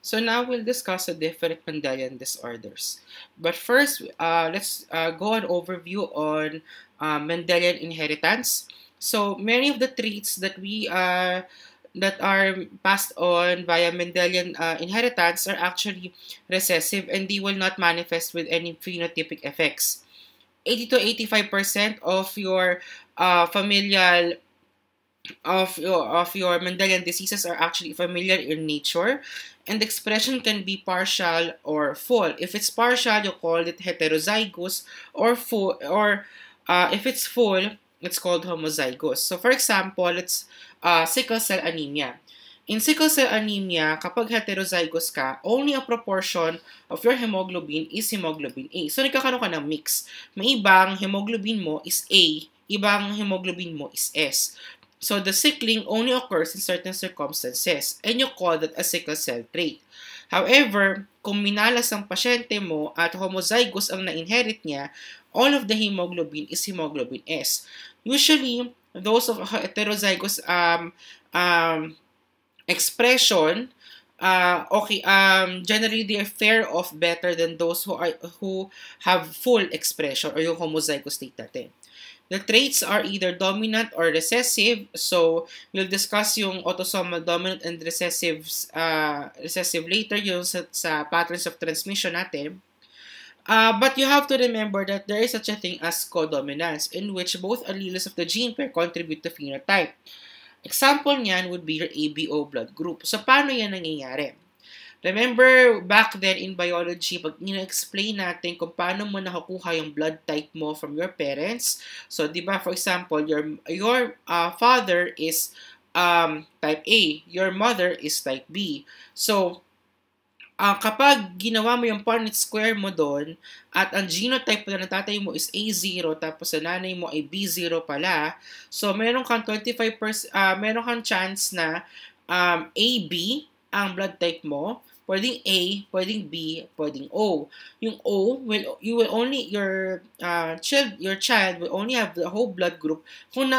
So now we'll discuss the different Mendelian disorders. But first, let's go an overview on Mendelian inheritance. So many of the traits that are passed on via Mendelian inheritance are actually recessive and they will not manifest with any phenotypic effects. 80 to 85% of your familial of your Mendelian diseases are actually familiar in nature, and the expression can be partial or full. If it's partial, you call it heterozygous, or full, or if it's full, it's called homozygous. So, for example, it's sickle cell anemia. In sickle cell anemia, kapag heterozygous ka, only a proportion of your hemoglobin is hemoglobin A. So, nagkakaroon ka ng mix. May ibang hemoglobin mo is A, ibang hemoglobin mo is S. So the sickling only occurs in certain circumstances and you call that a sickle cell trait. However, kung minalas ang pasyente mo at homozygous ang na-inherit niya, all of the hemoglobin is hemoglobin S. Usually, those of heterozygous expression, generally they fare off better than those who have full expression or yung homozygous state natin. The traits are either dominant or recessive. So, we'll discuss yung autosomal dominant and recessive later yung sa patterns of transmission natin. But you have to remember that there is such a thing as codominance in which both alleles of the gene pair contribute to phenotype. Example niyan would be your ABO blood group. So, paano yan nangyayari? Remember, back then in biology, pag ina-explain natin kung paano mo nakukuha yung blood type mo from your parents. So, di ba, for example, your father is type A, your mother is type B. So, kapag ginawa mo yung Punnett square mo doon, at ang genotype na ng tatay mo is A0, tapos sa nanay mo ay B0 pala, so meron kang 25%, meron kang chance na AB ang blood type mo, pwedeng A, pwedeng B, pwedeng O. Yung O your child will only have the whole blood group kung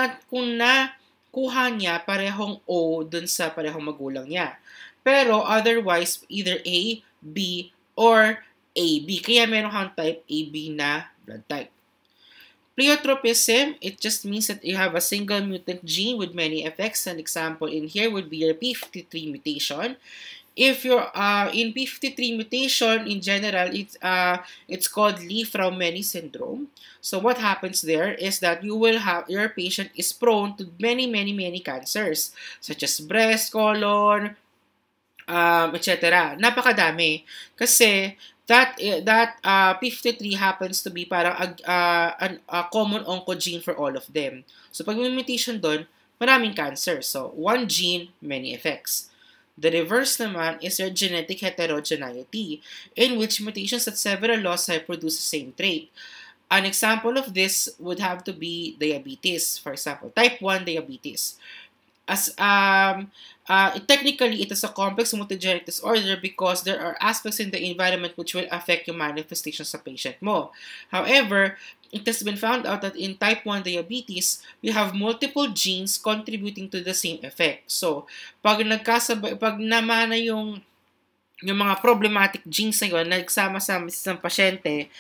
kuha niya parehong O dun sa parehong magulang niya. Pero otherwise either A, B, or AB. Kaya meron kang type AB na blood type. Pleiotropism, it just means that you have a single mutant gene with many effects. An example in here would be your P53 mutation. If you're in P53 mutation, in general, it's called Li-Fraumeni syndrome. So what happens there is that your patient is prone to many cancers, such as breast, colon, etc. Napakadami. Kasi that P53 happens to be parang a common oncogene for all of them. So pag may mutation doon, maraming cancer. So one gene, many effects. The reverse naman is your genetic heterogeneity, in which mutations at several loci produce the same trait. An example of this would have to be diabetes, for example, type 1 diabetes. Technically, it is a complex multigenic disorder because there are aspects in the environment which will affect yung manifestations sa patient mo. However, it has been found out that in type 1 diabetes, we have multiple genes contributing to the same effect. So, pag namana yung mga problematic genes na yun, nagsama-sama sa pasyente,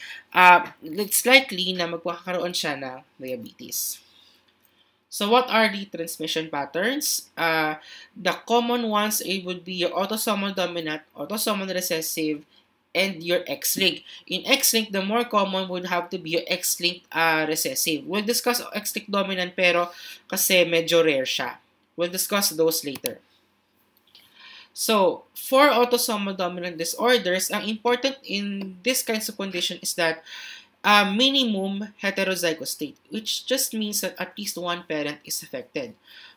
it's likely na magkakaroon siya ng diabetes. So what are the transmission patterns? The common ones, it would be your autosomal dominant, autosomal recessive, and your X-linked. In X-linked, the more common would have to be your X-linked recessive. We'll discuss X-linked dominant pero kasi medyo rare siya. We'll discuss those later. So, for autosomal dominant disorders, ang important in this kinds of condition is that minimum heterozygous state, which just means that at least one parent is affected.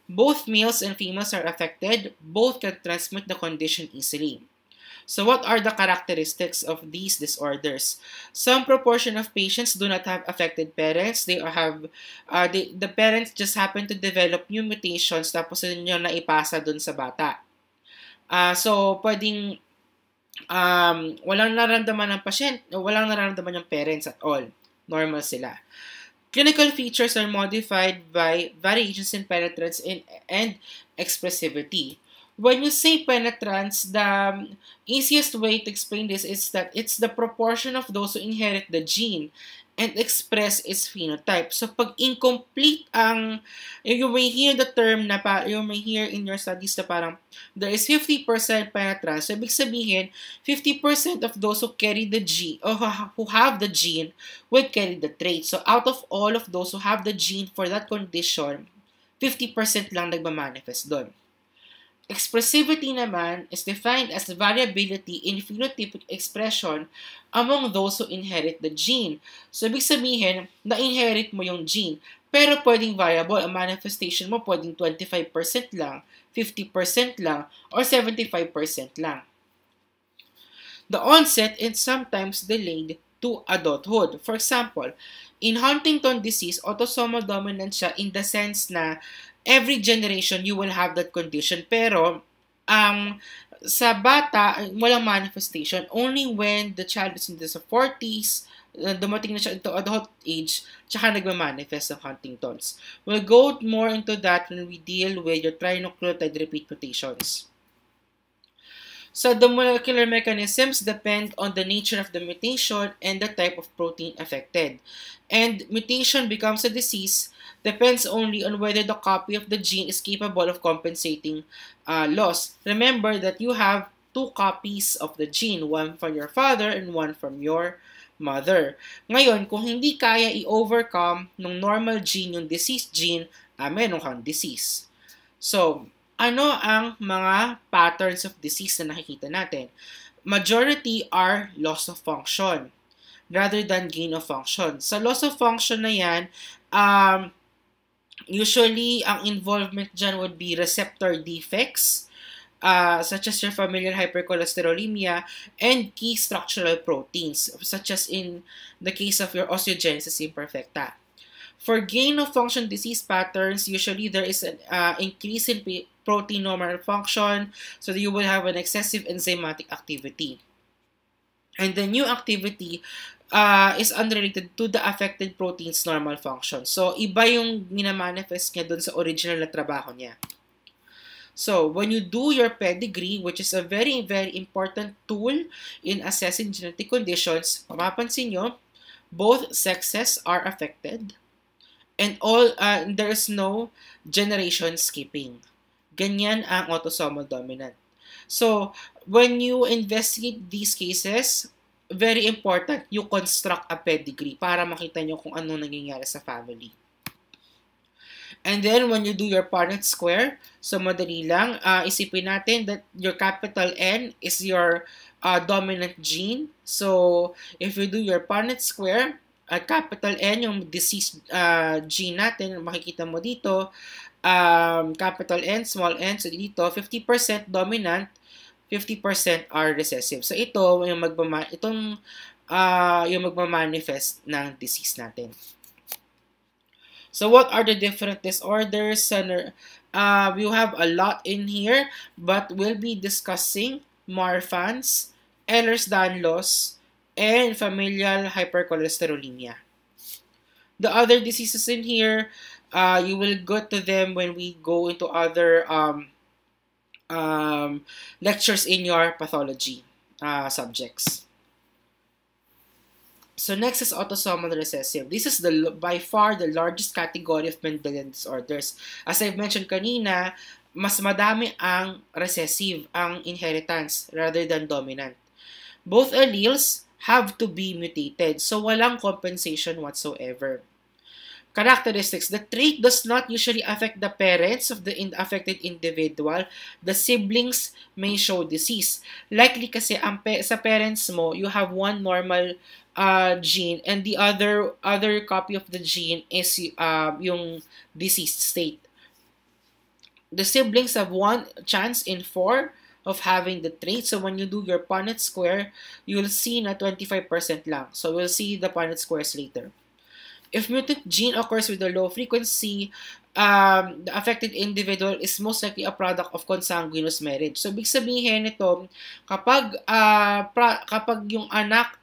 Both males and females are affected. Both can transmit the condition easily. So what are the characteristics of these disorders? Some proportion of patients do not have affected parents. The parents just happen to develop new mutations tapos yun naipasa dun sa bata. So pwedeng walang nararamdaman ng patient, walang nararamdaman ng parents at all. Normal sila. Clinical features are modified by variations in penetrance and expressivity. When you say penetrance, the easiest way to explain this is that it's the proportion of those who inherit the gene and express its phenotype. So, pag incomplete ang, you may hear the term na you may hear in your studies na parang there is 50% penetrance. So, ibig sabihin, 50% of those who carry the gene, or who have the gene, will carry the trait. So, out of all of those who have the gene for that condition, 50% lang nagmamanifest doon. Expressivity naman is defined as the variability in phenotypic expression among those who inherit the gene. So, ibig sabihin, na-inherit mo yung gene. Pero pwedeng variable, ang manifestation mo pwedeng 25% lang, 50% lang, or 75% lang. The onset is sometimes delayed to adulthood. For example, in Huntington disease, autosomal dominant siya in the sense na every generation you will have that condition, pero sa bata walang manifestation. Only when the child is in the 40s, dumating na siya into adult age, tsaka nagmamanifest ng Huntington's. We'll go more into that when we deal with your trinucleotide repeat mutations. So the molecular mechanisms depend on the nature of the mutation and the type of protein affected. And mutation becomes a disease depends only on whether the copy of the gene is capable of compensating loss. Remember that you have two copies of the gene, one from your father and one from your mother. Ngayon, kung hindi kaya i-overcome ng normal gene yung disease gene, meron kang disease. So, ano ang mga patterns of disease na nakikita natin? Majority are loss of function rather than gain of function. Sa loss of function na yan, usually ang involvement dyan would be receptor defects, such as your familial hypercholesterolemia, and key structural proteins, such as in the case of your osteogenesis imperfecta. For gain of function disease patterns, usually there is an increase in protein normal function, so that you will have an excessive enzymatic activity. And the new activity is unrelated to the affected protein's normal function. So, iba yung minamanifest niya dun sa original na trabaho niya. So, when you do your pedigree, which is a very, very important tool in assessing genetic conditions, mapapansin nyo, both sexes are affected, and there is no generation skipping. Ganyan ang autosomal dominant. So, when you investigate these cases, very important, you construct a pedigree para makita nyo kung ano nangyayari sa family. And then, when you do your Punnett square, so madali lang, isipin natin that your capital N is your dominant gene. So, if you do your Punnett square, capital N, yung disease gene natin, makikita mo dito, capital N, small n, so dito, 50% dominant, 50% are recessive. So, ito, yung magmamanifest ng disease natin. So, what are the different disorders? We have a lot in here, but we'll be discussing Marfan's, Ehlers-Danlos, and familial hypercholesterolemia. The other diseases in here, you will go to them when we go into other lectures in your pathology subjects. So next is autosomal recessive. This is by far the largest category of Mendelian disorders. As I've mentioned kanina, mas madami ang recessive, ang inheritance, rather than dominant. Both alleles have to be mutated, so walang compensation whatsoever. Characteristics. The trait does not usually affect the parents of the affected individual. The siblings may show disease. Likely kasi sa parents mo, you have one normal gene and the other copy of the gene is yung diseased state. The siblings have one chance in 4 of having the trait. So when you do your Punnett square, you'll see na 25% lang. So we'll see the Punnett squares later. If mutant gene occurs with a low frequency, the affected individual is most likely a product of consanguineous marriage. So, ibig sabihin nito, kapag yung anak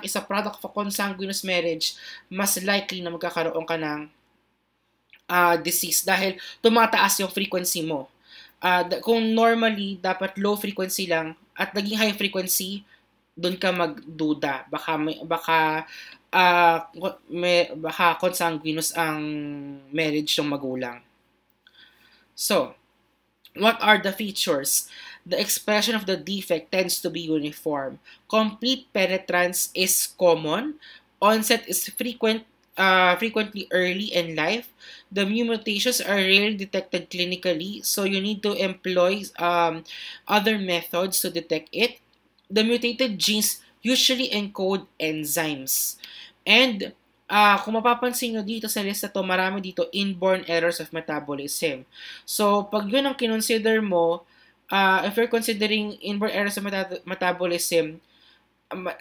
is a product of a consanguineous marriage, mas likely na magkakaroon ka ng disease dahil tumataas yung frequency mo. kung normally dapat low frequency lang at naging high frequency, doon ka magduda. Baka consanguineous ang marriage ng magulang. So, what are the features? The expression of the defect tends to be uniform. Complete penetrance is common. Onset is frequently early in life. The mutations are rarely detected clinically, so you need to employ other methods to detect it. The mutated genes usually encode enzymes. And kung mapapansin nyo dito sa list na to, marami dito inborn errors of metabolism. So, pag yun ang kinonsider mo, if you're considering inborn errors of metabolism,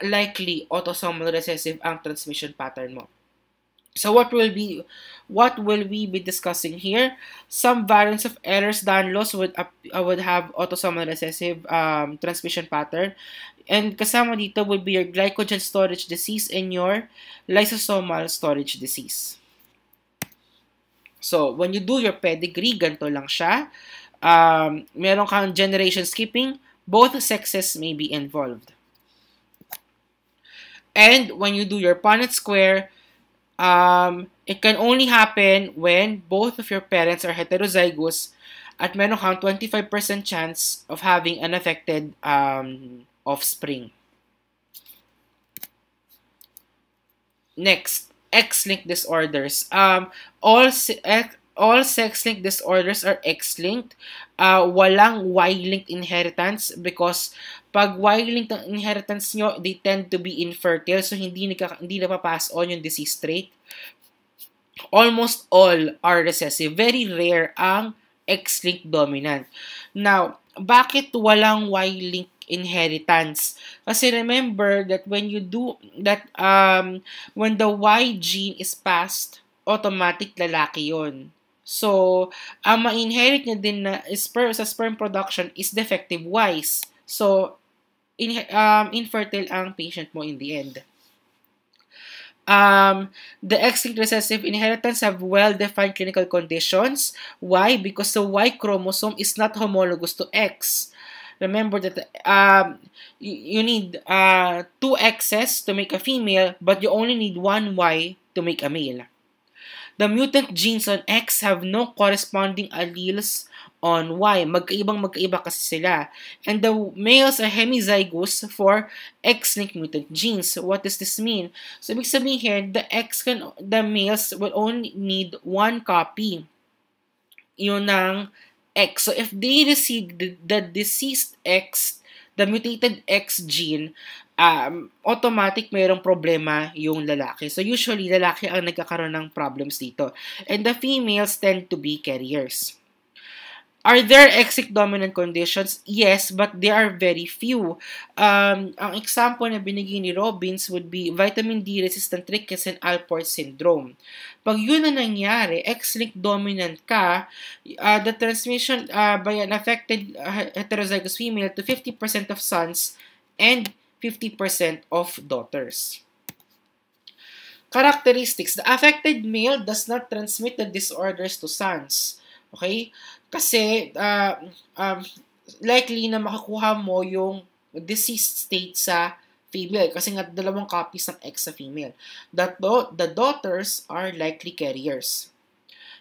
likely autosomal recessive ang transmission pattern mo. So what will we be discussing here? Some variants of Ehlers-Danlos would have autosomal recessive transmission pattern, and kasama dito would be your glycogen storage disease and your lysosomal storage disease. So when you do your pedigree, ganito lang siya. Meron kang generation skipping, both sexes may be involved. And when you do your Punnett square, it can only happen when both of your parents are heterozygous at meron kang 25% chance of having an affected offspring. Next, X-linked disorders. All sex-linked disorders are X-linked. Walang Y-linked inheritance because pag Y-linked ang inheritance nyo, they tend to be infertile, so hindi napapass on yung disease trait. Almost all are recessive. Very rare ang X-linked dominant. Now, bakit walang Y-linked inheritance? Kasi remember that when you do that, when the Y gene is passed, automatic lalaki yon. So, ang ma-inherit niya din na sa sperm production is defective Ys. So, infertile ang patient mo in the end. The X-linked recessive inheritance have well-defined clinical conditions. Why? Because the Y chromosome is not homologous to X. Remember that you need 2 X's to make a female, but you only need 1 Y to make a male. The mutant genes on X have no corresponding alleles on Y. Magkaiba kasi sila. And the males are hemizygous for X-linked mutant genes. What does this mean? So, ibig sabihin, the males will only need 1 copy. Yun ng X. So, if they receive the deceased X, the mutated X gene, automatic mayroong problema yung lalaki. So, usually, lalaki ang nagkakaroon ng problems dito. And the females tend to be carriers. Are there X-linked dominant conditions? Yes, but there are very few. Ang example na binigay ni Robbins would be vitamin D-resistant rickets and Alport syndrome. Pag yun na nangyari, X-linked dominant ka, the transmission by an affected heterozygous female to 50% of sons and 50% of daughters. Characteristics. The affected male does not transmit the disorders to sons. Okay? Kasi, likely na makakuha mo yung deceased state sa female. Kasi nga, 2 copies ng X sa female. The daughters are likely carriers.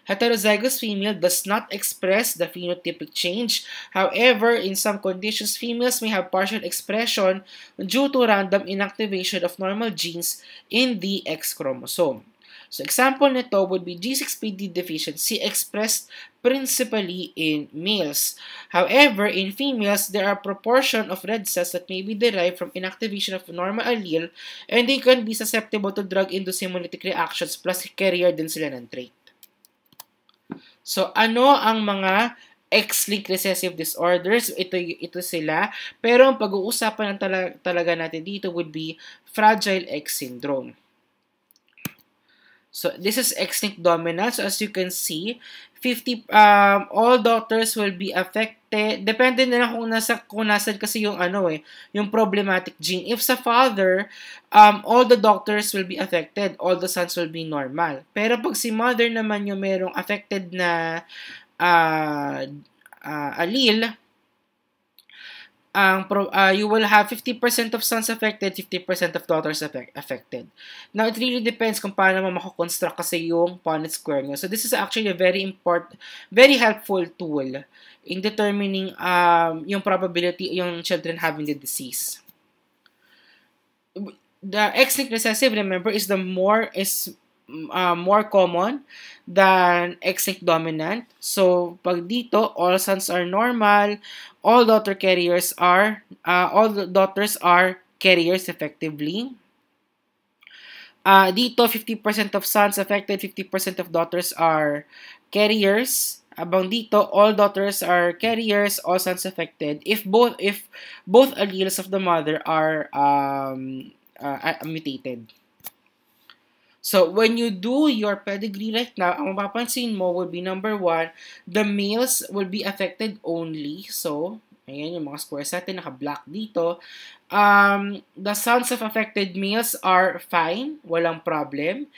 Heterozygous female does not express the phenotypic change. However, in some conditions, females may have partial expression due to random inactivation of normal genes in the X chromosome. So, example nito would be G6PD deficiency expressed principally in males. However, in females, there are a proportion of red cells that may be derived from inactivation of normal allele and they can be susceptible to drug-induced hemolytic reactions plus carrier din sila ng trait. So, ano ang mga X-linked recessive disorders? Ito sila. Pero ang pag-uusapan ng talaga natin dito would be Fragile X syndrome. So, this is X-linked dominant. So, as you can see, all daughters will be affected. Depende na lang kung nasan kasi yung yung problematic gene. If sa father, all the daughters will be affected. All the sons will be normal. Pero pag si mother naman yung merong affected na allele, you will have 50% of sons affected, 50% of daughters affected. Now, it really depends kung paano mo makakonstruct kasi yung Punnett square nyo. So, this is actually a very helpful tool in determining yung probability yung children having the disease. The X-linked recessive, remember, is more common than X-linked dominant. So, pag dito, all sons are normal, all the daughters are carriers effectively. Dito, 50% of sons affected, 50% of daughters are carriers. Abang dito, all daughters are carriers, all sons affected. If both alleles of the mother are mutated. So, when you do your pedigree right now, ang mapapansin mo will be number 1, the males will be affected only. So, ayan yung mga squares natin, naka-black dito. The sons of affected males are fine, walang problem.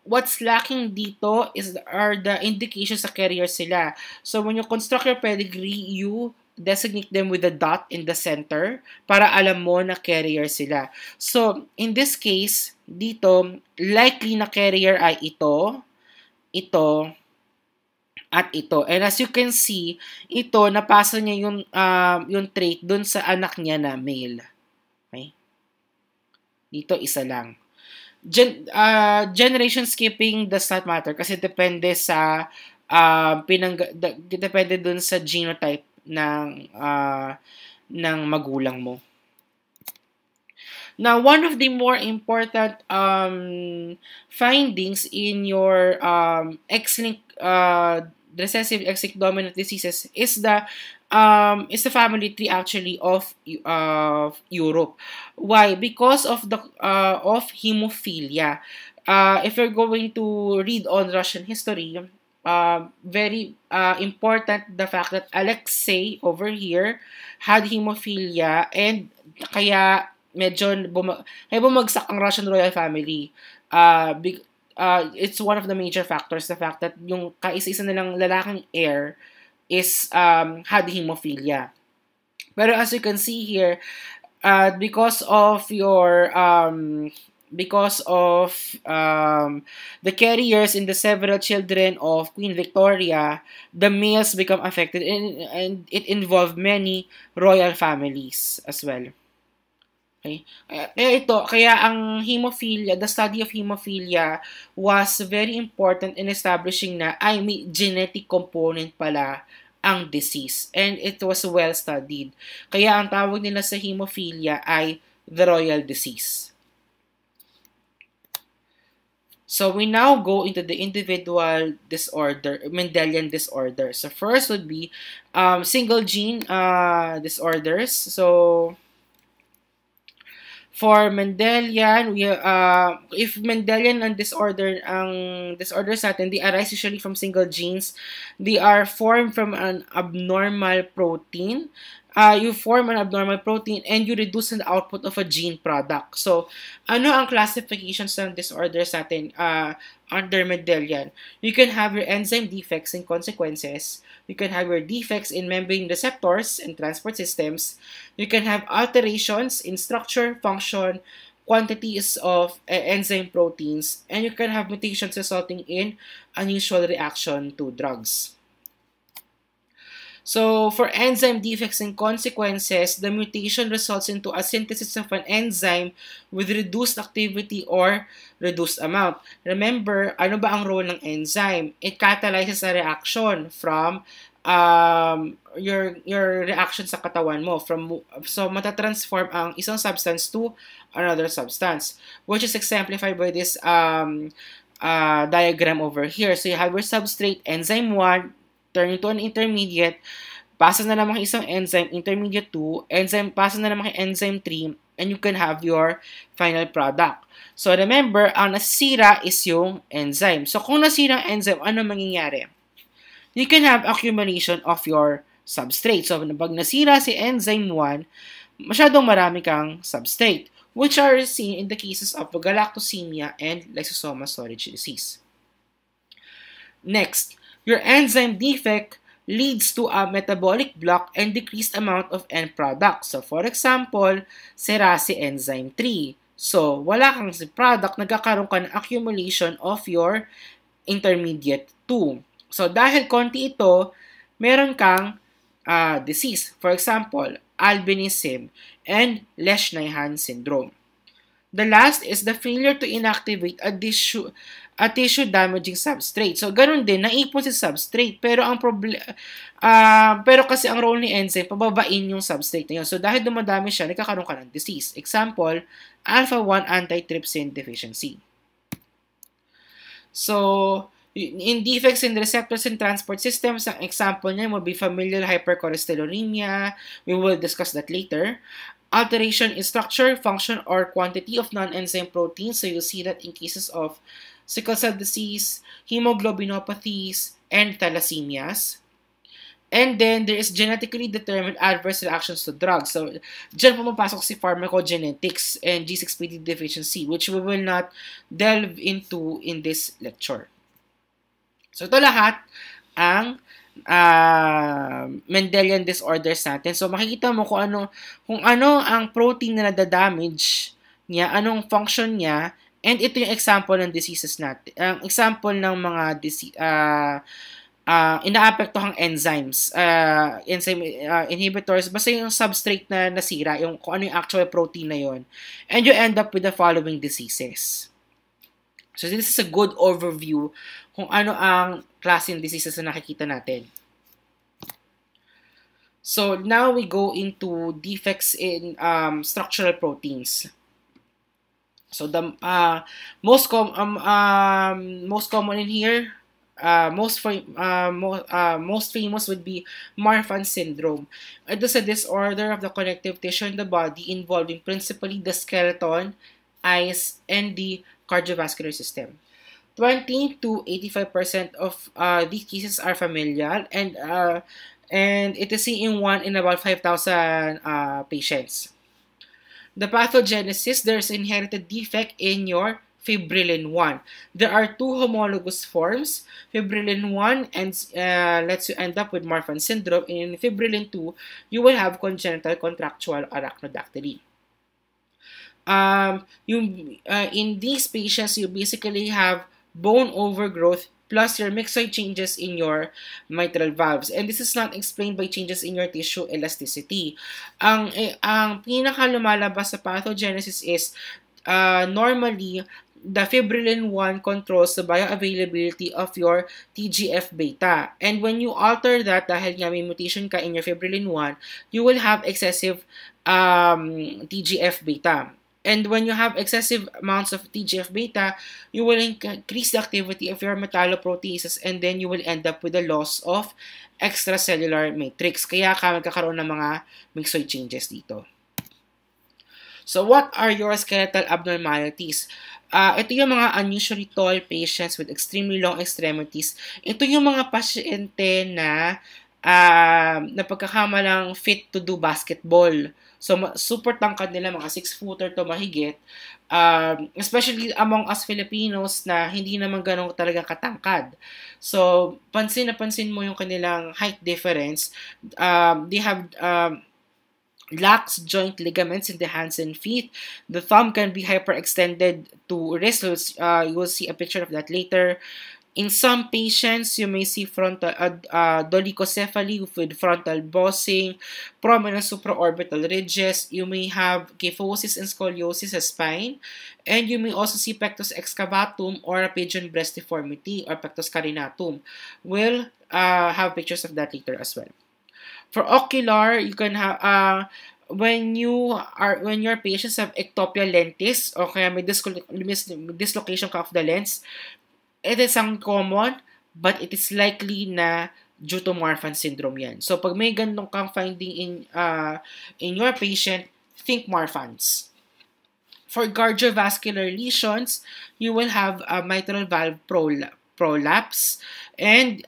What's lacking dito are the indications sa carrier sila. So, when you construct your pedigree, you designate them with a dot in the center para alam mo na carrier sila. So, in this case, dito, likely na carrier ay ito, at ito. And as you can see, ito, napasa niya yung trait dun sa anak niya na male. Okay? Dito, isa lang. Generation skipping does not matter kasi depende sa depende dun sa genotype ng magulang mo. Now, one of the more important findings in your X-linked recessive X-linked dominant diseases is the family tree actually of Europe. Why? Because of the hemophilia. If you're going to read on Russian history, very important the fact that Alexei over here had hemophilia and kaya medyo bumagsak ang Russian royal family. It's one of the major factors, the fact that yung kaisa-isa nilang lalaking heir is had hemophilia. Pero as you can see here, because of the carriers in the several children of Queen Victoria, the males become affected and it involved many royal families as well. Okay? Kaya ang hemophilia, the study of hemophilia was very important in establishing na may genetic component pala ang disease. And it was well studied. Kaya ang tawag nila sa hemophilia ay the royal disease. So, we now go into the individual disorder, Mendelian disorders. So, first would be single gene disorders. So, for Mendelian, if Mendelian ang disorders natin, they arise usually from single genes. They are formed from an abnormal protein. You form an abnormal protein and you reduce the output of a gene product. So, ano ang classifications ng disorders natin under Mendelian? You can have your enzyme defects and consequences. You can have your defects in membrane receptors and transport systems. You can have alterations in structure, function, quantities of enzyme proteins, and you can have mutations resulting in unusual reaction to drugs. So, for enzyme defects and consequences, the mutation results into a synthesis of an enzyme with reduced activity or reduced amount. Remember, ano ba ang role ng enzyme? It catalyzes a reaction from your reaction sa katawan mo. So, matatransform ang isang substance to another substance, which is exemplified by this diagram over here. So, you have your substrate, enzyme 1, turn into an intermediate, pasa na naman isang enzyme, intermediate 2, pasa na naman enzyme 3, and you can have your final product. So, remember, ang nasira is yung enzyme. So, kung nasira ang enzyme, ano mangyayari? You can have accumulation of your substrate. So, pag nasira si enzyme 1, masyadong marami kang substrate, which are seen in the cases of galactosemia and lysosomal storage disease. Next, your enzyme defect leads to a metabolic block and decreased amount of end product. So, for example, Serase enzyme 3. So, wala kang product, nagkakaroon ka ng accumulation of your intermediate 2. So, dahil konti ito, meron kang disease. For example, albinism and Lesch-Nyhan syndrome. The last is the failure to inactivate a tissue damaging substrate. So, ganun din, naipon si substrate. Pero pero kasi ang role ni enzyme, pababain yung substrate na yun. So, dahil dumadami siya, nagkakaroon ka ng disease. Example, alpha-1 antitrypsin deficiency. So, in defects in the receptors and transport systems, ang example niya will be familial hypercholesterolemia. We will discuss that later. Alteration in structure, function, or quantity of non-enzyme proteins. So you see that in cases of sickle cell disease, hemoglobinopathies, and thalassemias. And then, there is genetically determined adverse reactions to drugs. So, dyan pumapasok si pharmacogenetics and G6PD deficiency, which we will not delve into in this lecture. So, ito lahat ang Mendelian disorders natin. So, makikita mo kung ano ang protein na nadadamage niya, anong function niya, and ito yung example ng diseases natin. Ang example ng mga inaapektohang enzymes, enzyme inhibitors, basta yung substrate na nasira, kung ano yung actual protein na yon, and you end up with the following diseases. So, this is a good overview kung ano ang klaseng diseases na nakikita natin. So, now we go into defects in structural proteins. So, the most common in here, most famous would be Marfan syndrome. It is a disorder of the connective tissue in the body involving principally the skeleton, eyes, and the cardiovascular system. 20 to 85% of these cases are familial, and it is seen in one in about 5,000 patients. The pathogenesis, there's inherited defect in your fibrillin 1. There are two homologous forms. Fibrillin 1 and lets you end up with Marfan syndrome. In fibrillin 2, you will have congenital contractural arachnodactyly. In these patients, you basically have bone overgrowth plus your myxoid changes in your mitral valves. And this is not explained by changes in your tissue elasticity. Ang pinakalumalabas sa pathogenesis is normally the fibrillin 1 controls the bioavailability of your TGF-beta. And when you alter that, dahil nga may mutation ka in your fibrillin 1, you will have excessive TGF-beta. And when you have excessive amounts of TGF-beta, you will increase the activity of your metalloproteases, and then you will end up with a loss of extracellular matrix. Kaya ka magkakaroon ng mga myxoid changes dito. So, what are your skeletal abnormalities? Ito yung mga unusually tall patients with extremely long extremities. Ito yung mga pasyente na napagkakamalang fit to do basketball. So, super tangkad nila, mga 6-footer to mahigit. Especially among us Filipinos na hindi naman ganun talaga katangkad. So, pansin na pansin mo yung kanilang height difference. They have lax joint ligaments in the hands and feet. The thumb can be hyperextended to wrist. So you will see a picture of that later. In some patients, you may see frontal dolichocephaly with frontal bossing, prominent supraorbital ridges. You may have kyphosis and scoliosis sa spine. And you may also see pectus excavatum or a pigeon breast deformity or pectus carinatum. We'll have pictures of that later as well. For ocular, you can have when your patients have ectopia lentis o kaya may dislocation ka of the lens, it is uncommon, but it is likely na due to Marfan syndrome yan. So, pag may ganun kang finding in your patient, think Marfan's. For cardiovascular lesions, you will have a mitral valve prolapse, and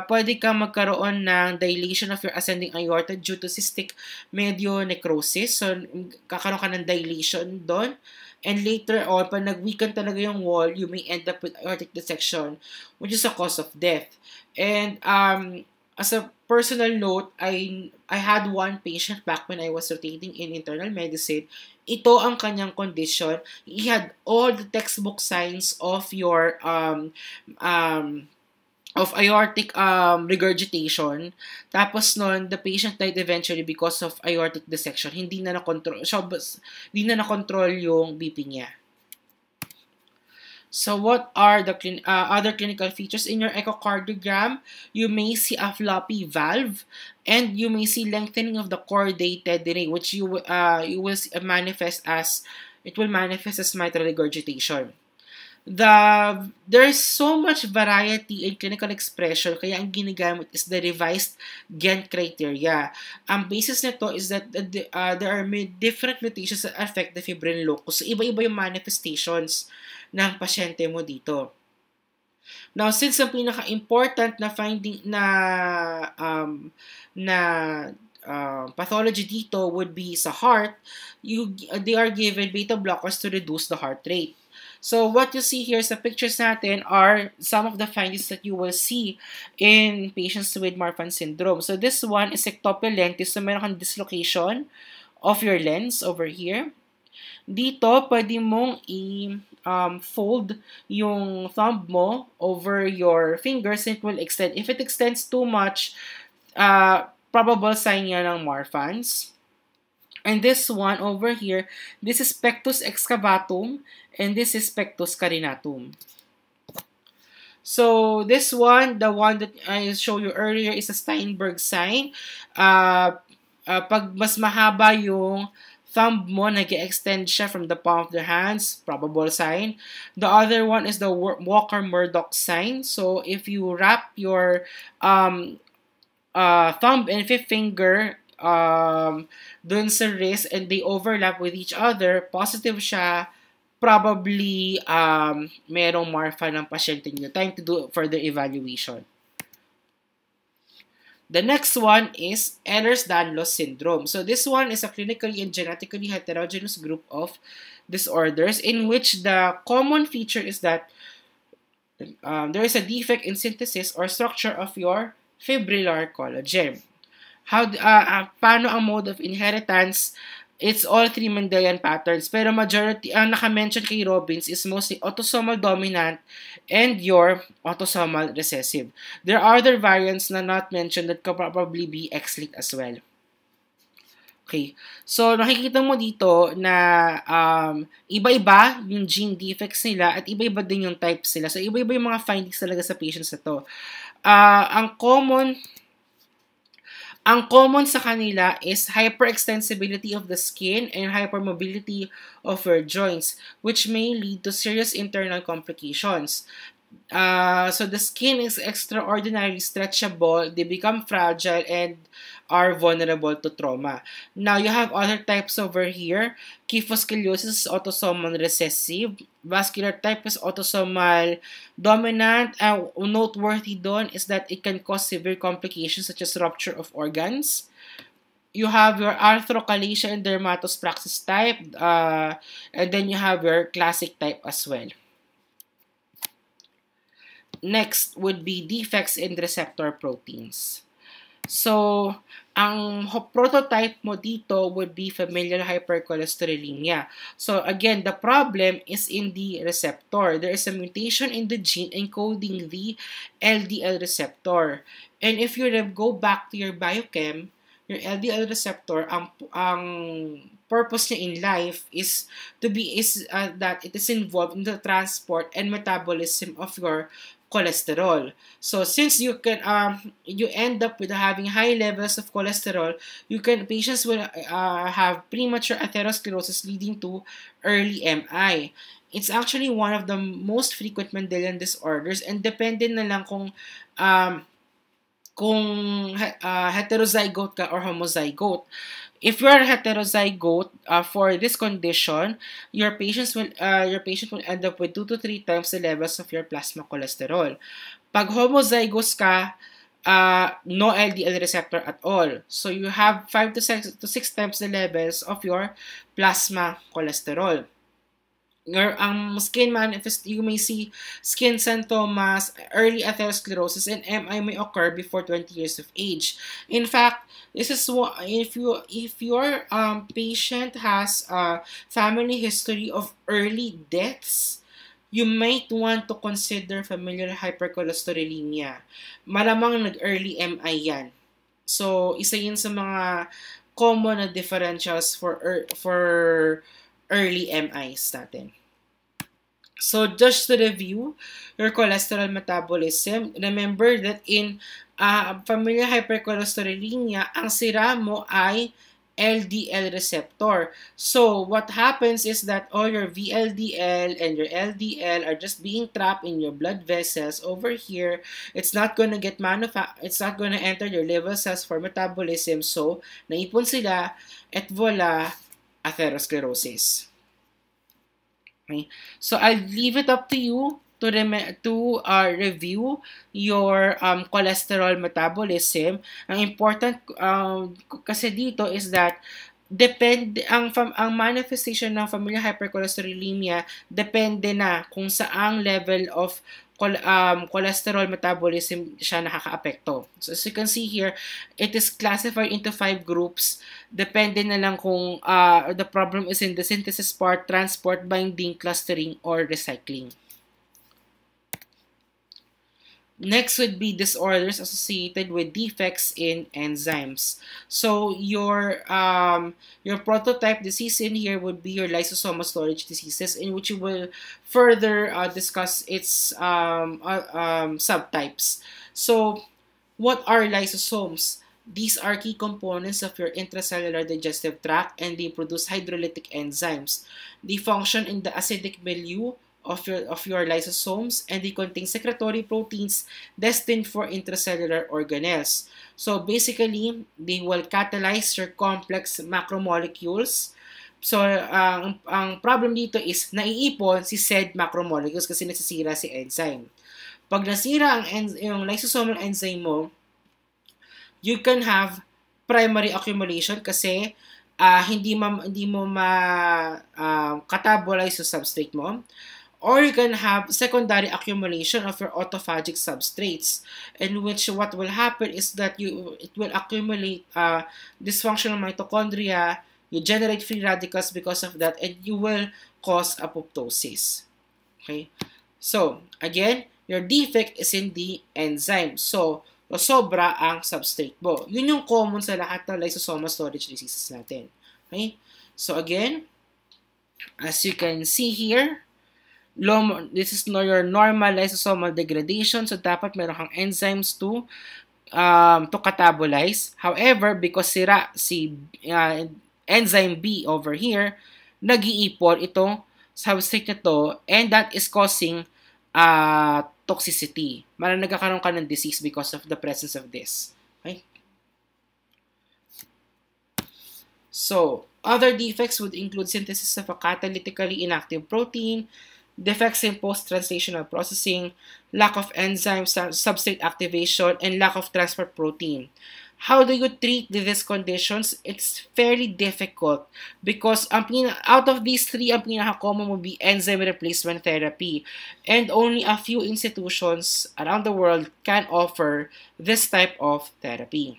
pwede kang magkaroon ng dilation of your ascending aorta due to cystic medio-necrosis. So, kakaroon ka ng dilation doon. And later on, pag nag-weaken talaga yung wall, you may end up with aortic dissection, which is a cause of death. And as a personal note, I had one patient back when I was rotating in internal medicine. Ito ang kanyang condition. He had all the textbook signs of aortic regurgitation. Tapos nun, the patient died eventually because of aortic dissection. Hindi na na-control yung BP niya. So what are the other clinical features? In your echocardiogram, you may see a floppy valve, and you may see lengthening of the chordated ray, which you will manifest as mitral regurgitation. There's so much variety in clinical expression, kaya ang ginagamit is the revised Ghent criteria. Ang basis nito is that there are different mutations that affect the fibrin locus. So, iba-iba yung manifestations ng pasyente mo dito. Now, since ang pinaka-important na finding pathology dito would be sa heart, they are given beta blockers to reduce the heart rate. So, what you see here sa pictures natin are some of the findings that you will see in patients with Marfan syndrome. So, this one is ectopia lentis. So, meron kang dislocation of your lens over here. Dito, pwede mong fold yung thumb mo over your fingers and it will extend. If it extends too much, probable sign yan ng Marfan's. And this one over here, this is pectus excavatum, and this is pectus carinatum. So this one, the one that I showed you earlier, is a Steinberg sign. Pag mas mahaba yung thumb mo, nag-extend siya from the palm of the hands, probable sign. The other one is the Walker-Murdoch sign. So if you wrap your thumb and fifth finger dun sa wrist and they overlap with each other, positive siya, probably merong Marfan ng pasyente niyo. Time to do further evaluation. The next one is Ehlers-Danlos syndrome. So this one is a clinically and genetically heterogeneous group of disorders in which the common feature is that there is a defect in synthesis or structure of your fibrillar collagen. Paano ang mode of inheritance? It's all three Mendelian patterns. Pero majority, ang naka-mention kay Robbins is mostly autosomal dominant and your autosomal recessive. There are other variants na not mentioned that could probably be X-linked as well. Okay. So, nakikita mo dito na iba-iba yung gene defects nila at iba-iba din yung types nila. So, iba-iba yung mga findings talaga sa patients na to. Ang common sa kanila is hyperextensibility of the skin and hypermobility of your joints, which may lead to serious internal complications. So the skin is extraordinarily stretchable, they become fragile, and are vulnerable to trauma. Now, you have other types over here. Kyphoscoliosis is autosomal recessive. Vascular type is autosomal dominant. Noteworthy doon is that it can cause severe complications such as rupture of organs. You have your arthrochalasia and dermatospraxis type, and then you have your classic type as well. Next would be defects in receptor proteins. So, ang prototype mo dito would be familial hypercholesterolemia. So, again, the problem is in the receptor. There is a mutation in the gene encoding the LDL receptor. And if you go back to your biochem, your LDL receptor, ang purpose niya in life is that it is involved in the transport and metabolism of your cholesterol. So since you end up with having high levels of cholesterol, patients will have premature atherosclerosis leading to early MI. It's actually one of the most frequent Mendelian disorders, and depende na lang kung heterozygote ka or homozygote. If you are heterozygote for this condition, your patient will end up with 2 to 3 times the levels of your plasma cholesterol. Pag homozygous ka, no LDL receptor at all. So you have 5 to 6 times the levels of your plasma cholesterol. ang skin manifest, you may see skin symptoms, early atherosclerosis, and MI may occur before 20 years of age. In fact, this is what if your patient has a family history of early deaths, you might want to consider familial hypercholesterolemia. Malamang nag-early MI yan. So, isa yun sa mga common na differentials for early MIs natin. So, just to review your cholesterol metabolism, remember that in familial hypercholesterolemia, ang sira mo ay LDL receptor. So, what happens is that all your VLDL and your LDL are just being trapped in your blood vessels over here. It's not gonna get it's not gonna enter your liver cells for metabolism. So, naipon sila at voila, atherosclerosis. Okay? So, I'll leave it up to you to review your cholesterol metabolism. Ang important kasi dito is that ang manifestation ng familial hypercholesterolemia depende na kung saang level of cholesterol metabolism siya nakakaapekto. So as you can see here, it is classified into 5 groups. Depende na lang kung the problem is in the synthesis part, transport, binding, clustering, or recycling. Next would be disorders associated with defects in enzymes. So your prototype disease in here would be your lysosomal storage diseases, in which you will further discuss its subtypes. So what are lysosomes? These are key components of your intracellular digestive tract, and they produce hydrolytic enzymes. They function in the acidic milieu of your lysosomes, and they contain secretory proteins destined for intracellular organelles. So basically, they will catalyze your complex macromolecules. So ang problem dito is naiipon si said macromolecules kasi nasisira si enzyme. Pag nasira yung lysosomal enzyme mo, you can have primary accumulation kasi hindi mo catabolize yung substrate mo. Or you can have secondary accumulation of your autophagic substrates, in which what will happen is that it will accumulate dysfunctional mitochondria, you generate free radicals because of that, and you will cause apoptosis. Okay? So, again, your defect is in the enzyme. So, sobra ang substrate mo. Yun yung common sa lahat ng lysosomal storage diseases natin. Okay? So, again, as you can see here, this is your normal lysosomal degradation. So, dapat meron kang enzymes to catabolize. However, because sira si enzyme B over here, nag-iipon itong substrate na to, and that is causing toxicity. Maraming nagkakaroon ka ng disease because of the presence of this. Okay? So, other defects would include synthesis of a catalytically inactive protein, defects in post-translational processing, lack of enzyme substrate activation, and lack of transport protein. How do you treat these conditions? It's fairly difficult because out of these three, ang pinaka-common would be enzyme replacement therapy. And only a few institutions around the world can offer this type of therapy.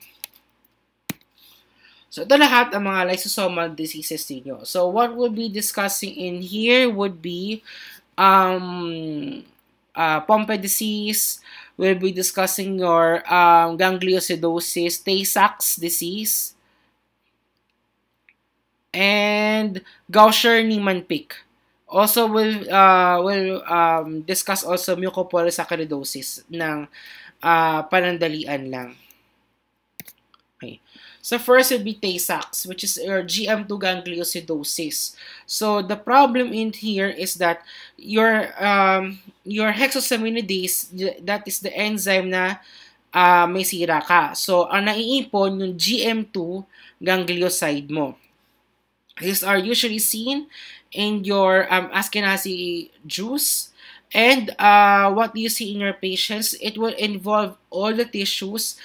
So, ito lahat ang mga lysosomal diseases ninyo. So, what we'll be discussing in here would be Pompe disease. We'll be discussing your gangliosidosis, Tay-Sachs disease, and Gaucher-Niemann-Pick. Also, we'll discuss also mucopolysaccharidosis ng panandalian lang. Okay. So first would be Tay-Sachs, which is your GM2 gangliosidosis. So the problem in here is that your hexosaminidase, that is the enzyme na may sira ka. So ang naiipon yung GM2 ganglioside mo. These are usually seen in your Ashkenazi juice. And what you see in your patients, it will involve all the tissues,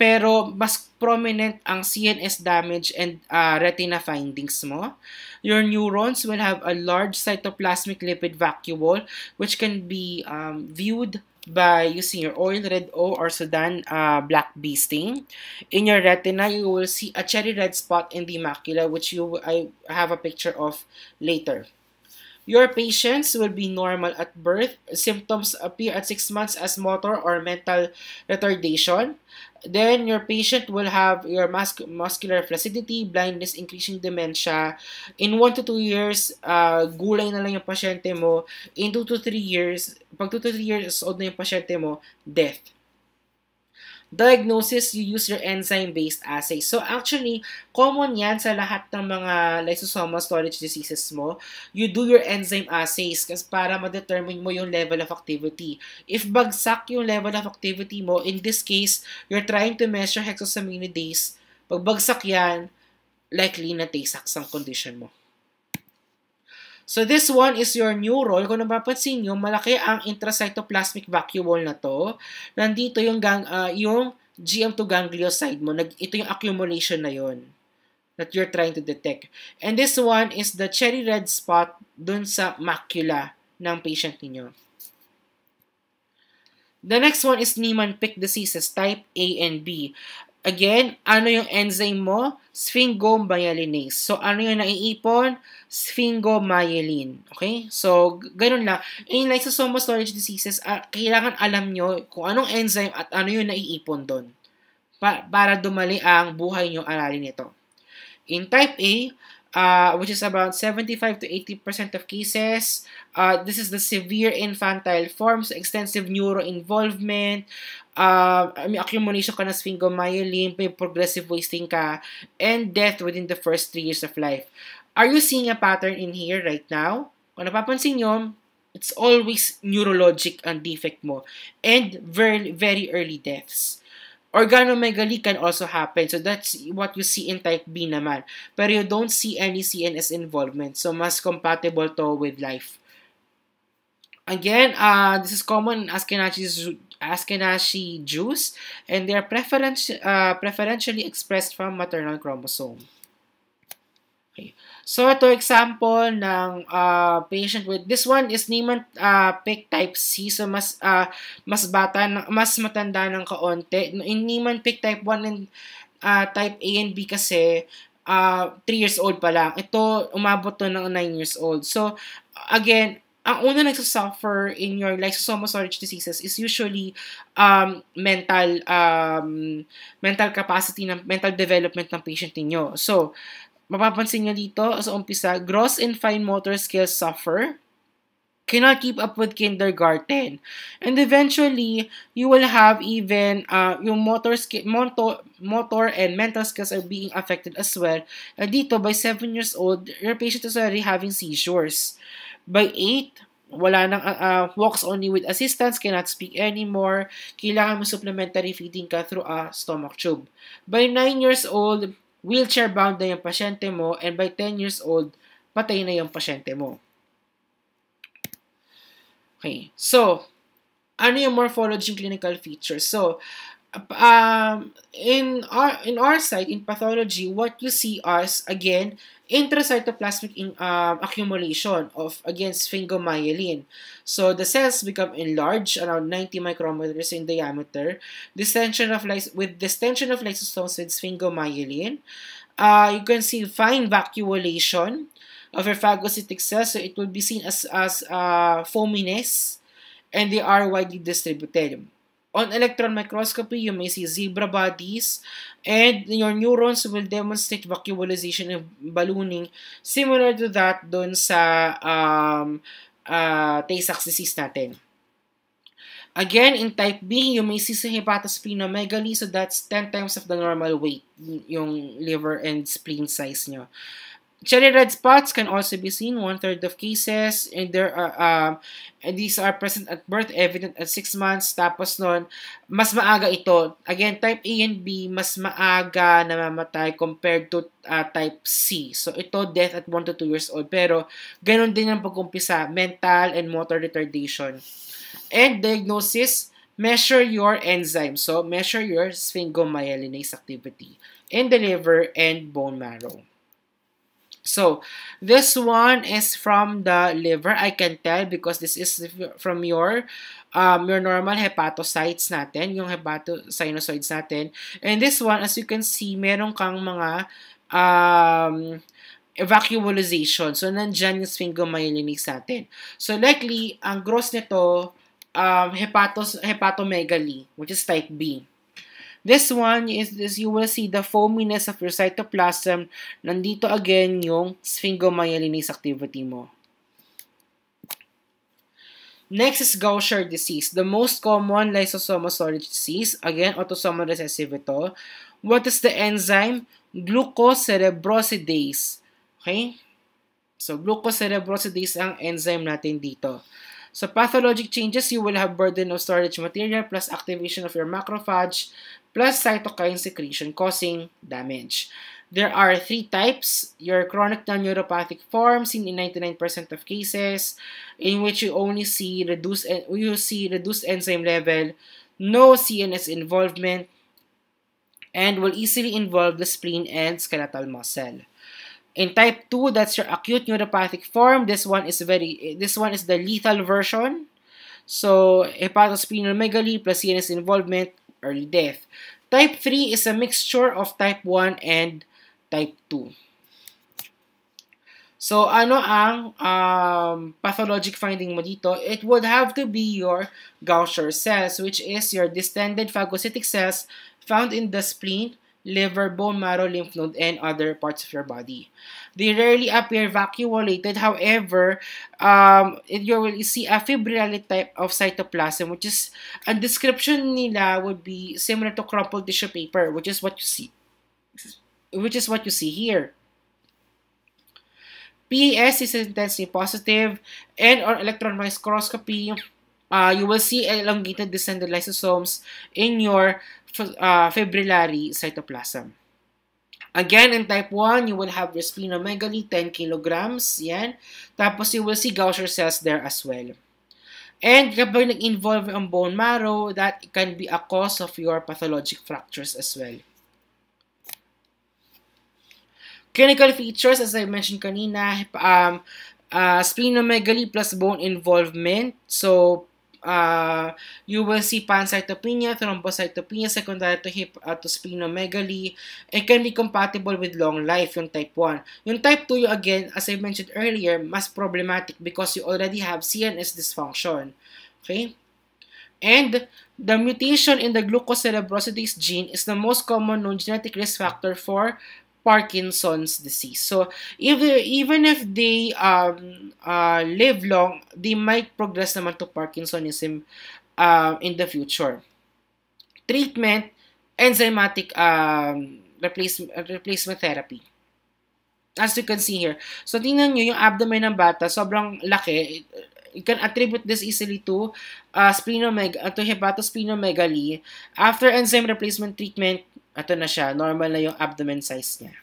pero mas prominent ang CNS damage and retina findings mo. Your neurons will have a large cytoplasmic lipid vacuole, which can be viewed by using your oil red O or Sudan black B stain. In your retina, you will see a cherry red spot in the macula, which I have a picture of later. Your patients will be normal at birth. Symptoms appear at 6 months as motor or mental retardation. Then, your patient will have your muscular flaccidity, blindness, increasing dementia. In 1 to 2 years, gulay na lang yung pasyente mo. In 2 to 3 years, pag 2 to 3 years old na yung pasyente mo, death. Diagnosis, you use your enzyme-based assay. So actually, common yan sa lahat ng mga lysosomal storage diseases mo. You do your enzyme assays kasi para ma-determine mo yung level of activity. If bagsak yung level of activity mo, in this case, you're trying to measure hexosaminidase. Pag bagsak yan, likely na Tay-Sachs ang condition mo. So this one is your neuron. Kung napapansin nyo, malaki ang intracytoplasmic vacuole na to. Nandito yung GM2 ganglioside mo. Ito yung accumulation na yon that you're trying to detect. And this one is the cherry red spot dun sa macula ng patient niyo. The next one is Niemann-Pick diseases type A and B. Again, ano yung enzyme mo? Sphingomyelinase. So, ano yung naiipon? Sphingomyelin. Okay? So, ganun lang. In lysosomal storage diseases, kailangan alam nyo kung anong enzyme at ano yung naiipon doon. Para dumali ang buhay nyo aralin nito. In type A, which is about 75 to 80% of cases, this is the severe infantile forms, extensive neuroinvolvement, may accumulation ka ng sphingomyelin, may progressive wasting ka, and death within the first 3 years of life. Are you seeing a pattern in here right now? Kung napapansin nyo, it's always neurologic ang defect mo, and very, very early deaths. Organomegaly can also happen. So that's what you see in type B naman. Pero you don't see any CNS involvement. So mas compatible to with life. Again, this is common in Ashkenazi Jews, and they are preferentially expressed from maternal chromosome. Okay. So, ito example ng patient with, this one is Niemann-Pick type C. So, mas matanda ng kaunti. In Niemann-Pick type 1 and type A and B kasi, 3 years old pa lang. Ito, umabot to ng 9 years old. So, again, ang una nagsasuffer in your lysosomal storage diseases is usually mental capacity, mental development ng patient niyo. So, mapapansin nyo dito, sa umpisa, gross and fine motor skills suffer, cannot keep up with kindergarten. And eventually, you will have even yung motor and mental skills are being affected as well. And dito, by 7 years old, your patient is already having seizures. By 8, wala nang walks only with assistance, cannot speak anymore, kailangan mo supplementary feeding ka through a stomach tube. By 9 years old, wheelchair-bound na yung pasyente mo, and by 10 years old, patay na yung pasyente mo. Okay, so, ano yung morphology and clinical features? So, in our side, in pathology, what you see is, again, intracytoplasmic accumulation of, again, sphingomyelin. So, the cells become enlarged, around 90 micrometers in diameter, with distension of lysosomes with sphingomyelin. You can see fine vacuolation of your phagocytic cells, so it will be seen as foaminess, and they are widely distributed. On electron microscopy, you may see zebra bodies, and your neurons will demonstrate vacuolization and ballooning, similar to that dun sa Tay-Sachs disease natin. Again, in type B, you may see sa hepatosplenomegaly, so that's 10 times of the normal weight, yung liver and spleen size nyo. Cherry red spots can also be seen 1/3 of cases, and these are present at birth, evident at 6 months. Tapos nun, mas maaga ito. Again, type A and B, mas maaga namamatay compared to type C. So ito, death at 1 to 2 years old. Pero ganun din ang pag-umpisa, mental and motor retardation. And diagnosis, measure your enzyme. So, measure your sphingomyelinase activity in the liver and bone marrow. So, this one is from the liver. I can tell because this is from your normal hepatocytes natin, yung hepatosinusoids natin. And this one, as you can see, meron kang mga evacualization. So, nandyan yung sphingomyelinase natin. So, likely, ang gross nito, hepatomegaly, which is type B. This one is you will see the foaminess of your cytoplasm. Nandito again yung sphingomyelinase activity mo. Next is Gaucher disease. The most common lysosomal storage disease. Again, autosomal recessive ito. What is the enzyme? Glucocerebrosidase. Okay? So, glucocerebrosidase ang enzyme natin dito. So, pathologic changes, you will have burden of storage material plus activation of your macrophage plus cytokine secretion causing damage. There are 3 types. Your chronic non-neuropathic form, seen in 99% of cases, in which you only see reduced enzyme level, no CNS involvement, and will easily involve the spleen and skeletal muscle. In type 2, that's your acute neuropathic form. This one is the lethal version. So, hepatosplenomegaly plus CNS involvement, early death. Type 3 is a mixture of type 1 and type 2. So, ano ang pathologic finding mo dito? It would have to be your Gaucher cells, which is your distended phagocytic cells found in the spleen, liver, bone marrow, lymph node, and other parts of your body. They rarely appear vacuolated. However, you will see a fibrillary type of cytoplasm, which is, a description nila would be similar to crumpled tissue paper, which is what you see. Here. PAS is intensely positive, and on electron microscopy, you will see elongated descended lysosomes in your fibrillary cytoplasm. Again, in type 1, you will have your splenomegaly, 10 kilograms. Yan. Tapos, you will see Gaucher cells there as well. And kapag nag-involve ang bone marrow, that can be a cause of your pathologic fractures as well. Clinical features, as I mentioned kanina, splenomegaly plus bone involvement. So, you will see pancytopenia, thrombocytopenia, secondary to splenomegaly. It can be compatible with long life, yung type 1. Yung type 2, again, as I mentioned earlier, mas problematic because you already have CNS dysfunction. Okay? And the mutation in the glucocerebrosidase gene is the most common known genetic risk factor for Parkinson's disease. So, even if they live long, they might progress naman to Parkinsonism in the future. Treatment, enzymatic replacement therapy. As you can see here. So, tingnan nyo yung abdomen ng bata, sobrang laki. You can attribute this easily to hepatosplenomegaly. After enzyme replacement treatment, ito na siya, normal na yung abdomen size niya.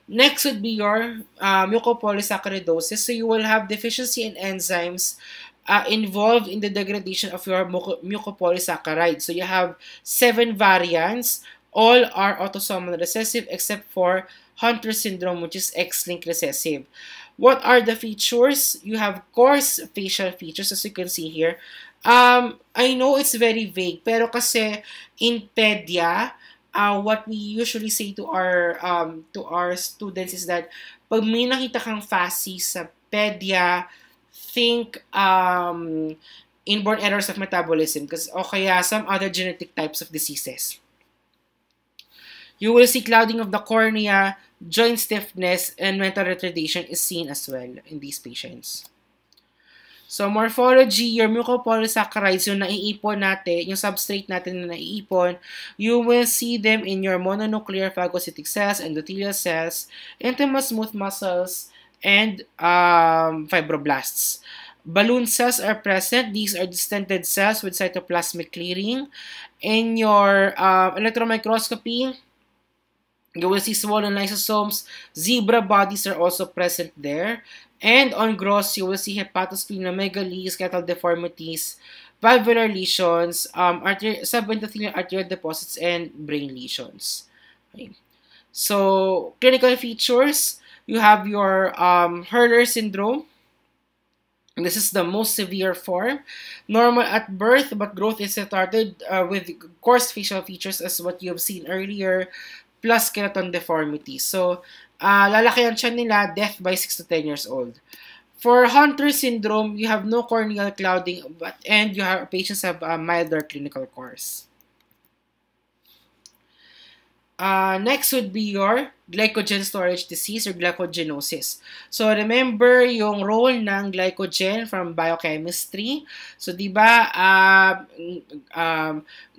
Next would be your mucopolysaccharidosis. So you will have deficiency in enzymes involved in the degradation of your mucopolysaccharides. So you have 7 variants. All are autosomal recessive except for Hunter syndrome, which is X-linked recessive. What are the features? You have coarse facial features, as you can see here. I know it's very vague, pero kasi in pedia, what we usually say to our students is that pag may nakita kang FASI sa pedia, think inborn errors of metabolism o kaya some other genetic types of diseases. You will see clouding of the cornea, joint stiffness, and mental retardation is seen as well in these patients. So, morphology, your mucopolysaccharides, yung naiipon natin, yung substrate natin na naiipon, you will see them in your mononuclear phagocytic cells, endothelial cells, intimal smooth muscles, and fibroblasts. Balloon cells are present. These are distended cells with cytoplasmic clearing. In your electron microscopy, you will see swollen lysosomes. Zebra bodies are also present there. And on gross, you will see hepatosplenomegaly, skeletal deformities, valvular lesions, subendothelial arterial deposits, and brain lesions. Okay. So, clinical features, you have your Hurler syndrome. This is the most severe form. Normal at birth, but growth is retarded with coarse facial features as what you have seen earlier, plus skeleton deformity. So, lalaki ang tiyan nila, death by 6 to 10 years old. For Hunter syndrome, you have no corneal clouding, and patients have a milder clinical course. Next would be your glycogen storage disease or glycogenosis. So, remember yung role ng glycogen from biochemistry. So, di ba,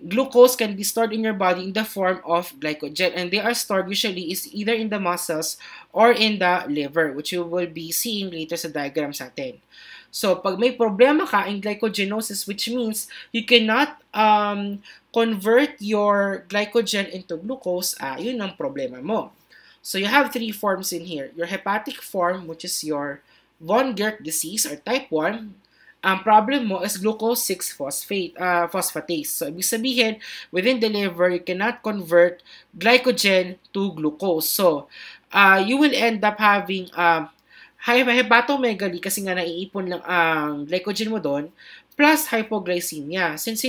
glucose can be stored in your body in the form of glycogen. And they are stored usually is either in the muscles or in the liver, which you will be seeing later sa diagram sa atin. So, pag may problema ka in glycogenosis, which means you cannot convert your glycogen into glucose, yun ang problema mo. So, you have 3 forms in here. Your hepatic form, which is your von Gert disease or type 1, ang problem mo is glucose 6-phosphatase. So, ibig sabihin, within the liver, you cannot convert glycogen to glucose. So, you will end up having hepatomegaly kasi nga naiipon lang ang glycogen mo doon, plus hypoglycemia. Since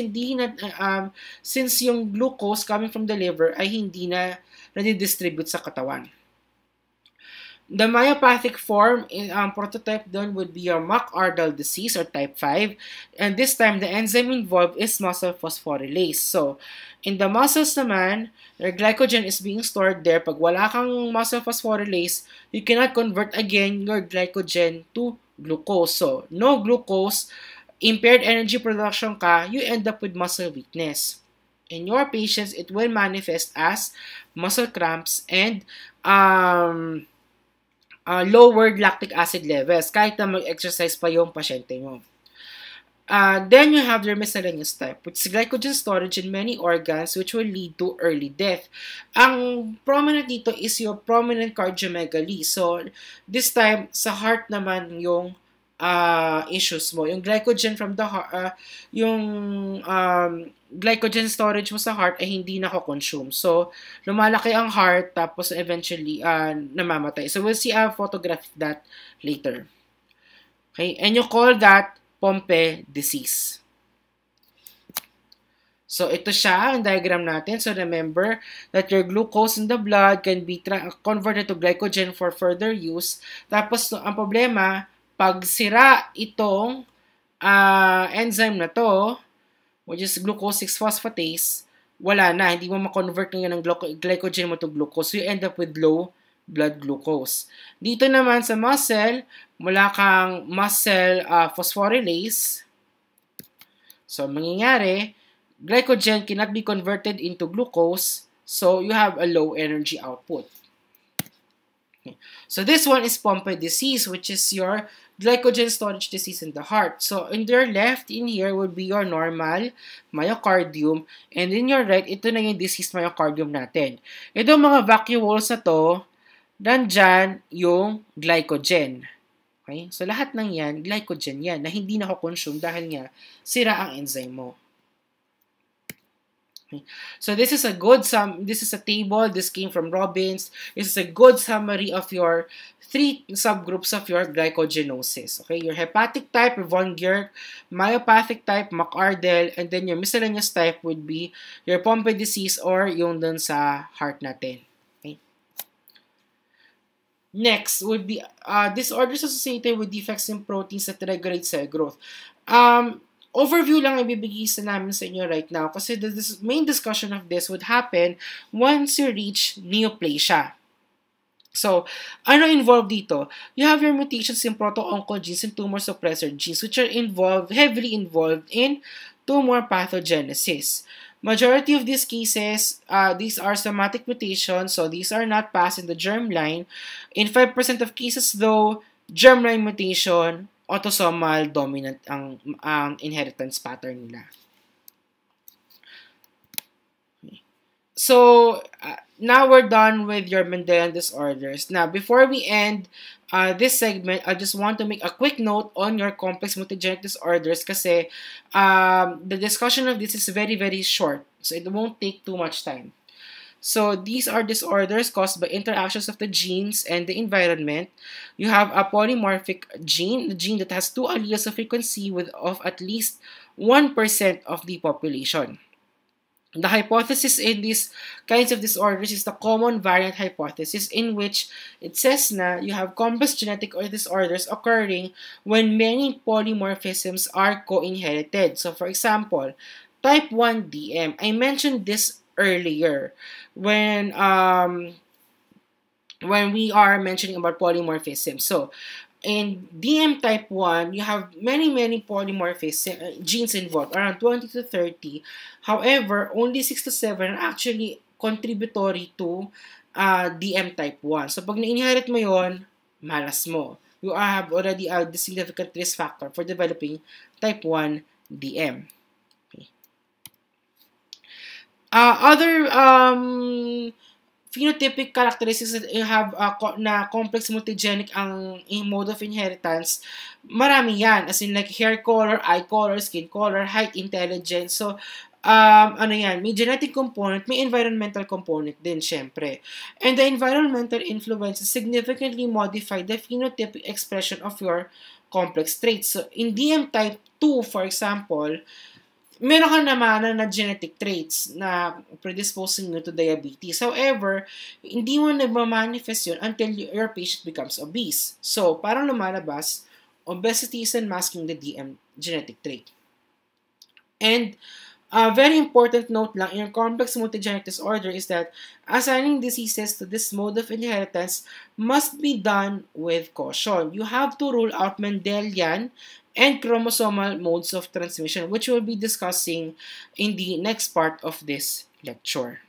yung glucose coming from the liver ay hindi na nadidistribute sa katawan. The myopathic form, prototype doon would be your McArdle disease or type 5. And this time, the enzyme involved is muscle phosphorylase. So, in the muscles naman, your glycogen is being stored there. Pag wala kang muscle phosphorylase, you cannot convert again your glycogen to glucose. So, no glucose, impaired energy production ka, you end up with muscle weakness. In your patients, it will manifest as muscle cramps and lowered lactic acid levels kahit na mag-exercise pa yung pasyente mo. Then you have your miscellaneous type, which is glycogen storage in many organs which will lead to early death. Ang prominent dito is your prominent cardiomegaly. So, this time, sa heart naman yung issues mo. Yung glycogen from the heart, glycogen storage mo sa heart ay hindi nako-consume. So, lumalaki ang heart tapos eventually namamatay. So, we'll see a photograph of that later. Okay? And you call that Pompe disease. So, ito siya, ang diagram natin. So, remember that your glucose in the blood can be converted to glycogen for further use. Tapos, ang problema, pag sira itong enzyme na to, which is glucose 6-phosphatase, wala na. Hindi mo ma-convert ngayon ng glycogen mo to glucose. So, you end up with low blood glucose. Dito naman sa muscle, wala kang muscle phosphorylase. So, mangyayari, glycogen cannot be converted into glucose, so you have a low energy output. Okay. So, this one is Pompe disease, which is your glycogen storage disease in the heart. So, in your left, in here, would be your normal myocardium. And in your right, ito na yung diseased myocardium natin. Ito mga vacuoles na to, nandyan yung glycogen. Okay? So, lahat ng yan, glycogen yan, na hindi nako-consume dahil nga sira ang enzyme mo. Okay. So, this is a table. This came from Robbins. This is a good summary of your 3 subgroups of your glycogenosis. Okay, your hepatic type, von Gert, myopathic type, McArdle, and then your miscellaneous type would be your Pompe disease or yung dun sa heart natin. Okay. Next would be disorders associated with defects in proteins that regulate cell growth. Overview lang ibibigay namin sa inyo right now kasi the main discussion of this would happen once you reach neoplasia. So, ano involved dito? You have your mutations in proto-oncogenes and tumor suppressor genes which are heavily involved in tumor pathogenesis. Majority of these cases, these are somatic mutations, so these are not passed in the germline. In 5% of cases though, germline mutation, autosomal dominant ang inheritance pattern nila. So now we're done with your Mendelian disorders. Now, before we end this segment, I just want to make a quick note on your complex multigenic disorders kasi the discussion of this is very, very short. So it won't take too much time. So these are disorders caused by interactions of the genes and the environment. You have a polymorphic gene, the gene that has 2 alleles of frequency of at least 1% of the population. The hypothesis in these kinds of disorders is the common variant hypothesis, in which it says na you have complex genetic disorders occurring when many polymorphisms are co-inherited. So for example, type 1 DM. I mentioned this earlier when we are mentioning about polymorphism. So in DM type 1, you have many polymorphism genes involved, around 20 to 30. However, only 6 to 7 are actually contributory to DM type 1. So pag na-inherit mo yon, malas mo. You have already a significant risk factor for developing type 1 DM. Okay. Other phenotypic characteristics that you have na complex multigenic ang mode of inheritance, marami yan. As in like hair color, eye color, skin color, height, intelligence. So, ano yan, may genetic component, may environmental component din, syempre. And the environmental influences significantly modify the phenotypic expression of your complex traits. So, in DM type 2, for example, meron ka naman na genetic traits na predisposing you to diabetes. However, hindi mo nagmamanifest yun until your patient becomes obese. So, parang lumalabas, obesity is masking the DM genetic trait. And a very important note lang in complex multigenic disorder is that assigning diseases to this mode of inheritance must be done with caution. You have to rule out Mendelian and chromosomal modes of transmission, which we'll be discussing in the next part of this lecture.